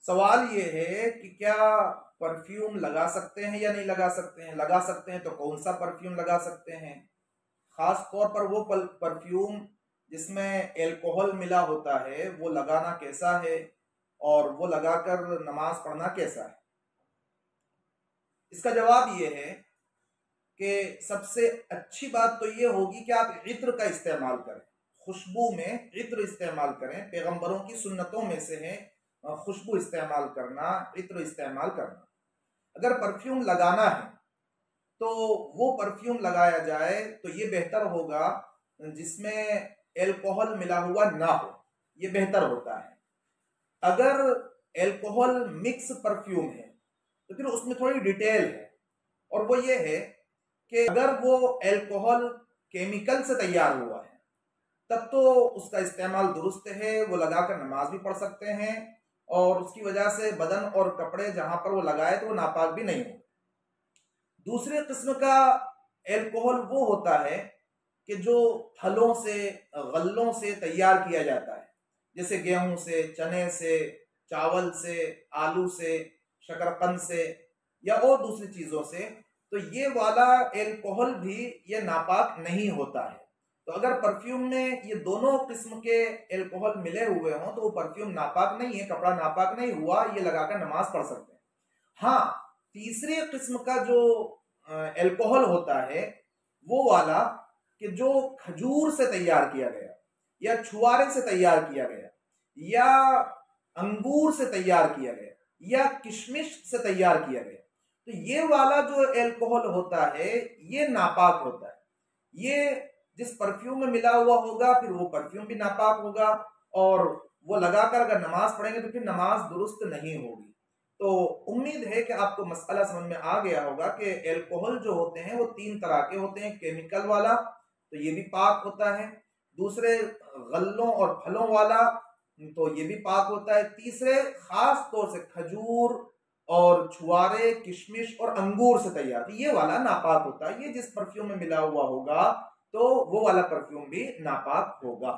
सवाल ये है कि क्या परफ्यूम लगा सकते हैं या नहीं लगा सकते हैं। लगा सकते हैं तो कौन सा परफ्यूम लगा सकते हैं। खास तौर पर वो परफ्यूम जिसमें अल्कोहल मिला होता है वो लगाना कैसा है और वो लगाकर नमाज पढ़ना कैसा है। इसका जवाब ये है कि सबसे अच्छी बात तो ये होगी कि आप इत्र का इस्तेमाल करें, खुशबू में इत्र इस्तेमाल करें। पैगंबरों की सुन्नतों में से है खुशबू इस्तेमाल करना, इत्र इस्तेमाल करना। अगर परफ्यूम लगाना है तो वो परफ्यूम लगाया जाए तो ये बेहतर होगा जिसमें अल्कोहल मिला हुआ ना हो, ये बेहतर होता है। अगर अल्कोहल मिक्स परफ्यूम है तो फिर उसमें थोड़ी डिटेल है, और वो ये है कि अगर वो अल्कोहल केमिकल से तैयार हुआ है तब तो उसका इस्तेमाल दुरुस्त है, वो लगाकर नमाज भी पढ़ सकते हैं और उसकी वजह से बदन और कपड़े जहां पर वो लगाए तो वो नापाक भी नहीं हो। दूसरे किस्म का अल्कोहल वो होता है कि जो फलों से, गल्लों से तैयार किया जाता है, जैसे गेहूं से, चने से, चावल से, आलू से, शकरकंद से या और दूसरी चीजों से, तो ये वाला अल्कोहल भी ये नापाक नहीं होता है। तो अगर परफ्यूम में ये दोनों किस्म के अल्कोहल मिले हुए हों तो वो परफ्यूम नापाक नहीं है, कपड़ा नापाक नहीं हुआ, ये लगाकर नमाज पढ़ सकते हैं। हाँ, तीसरे किस्म का जो अल्कोहल होता है वो वाला कि जो खजूर से तैयार किया गया या छुआरे से तैयार किया गया या अंगूर से तैयार किया गया या किशमिश से तैयार किया गया, तो ये वाला जो अल्कोहल होता है ये नापाक होता है। ये जिस परफ्यूम में मिला हुआ होगा फिर वो परफ्यूम भी नापाक होगा, और वो लगाकर अगर नमाज पढ़ेंगे तो फिर नमाज दुरुस्त नहीं होगी। तो उम्मीद है कि आपको मसला समझ में आ गया होगा कि अल्कोहल जो होते हैं वो तीन तरह के होते हैं। केमिकल वाला तो ये भी पाक होता है, दूसरे गल्लों और फलों वाला तो ये भी पाक होता है, तीसरे खास तौर से खजूर और छुआरे, किशमिश और अंगूर से तैयार, तो ये वाला नापाक होता है। ये जिस परफ्यूम में मिला हुआ होगा तो वो वाला परफ्यूम भी नापाक होगा।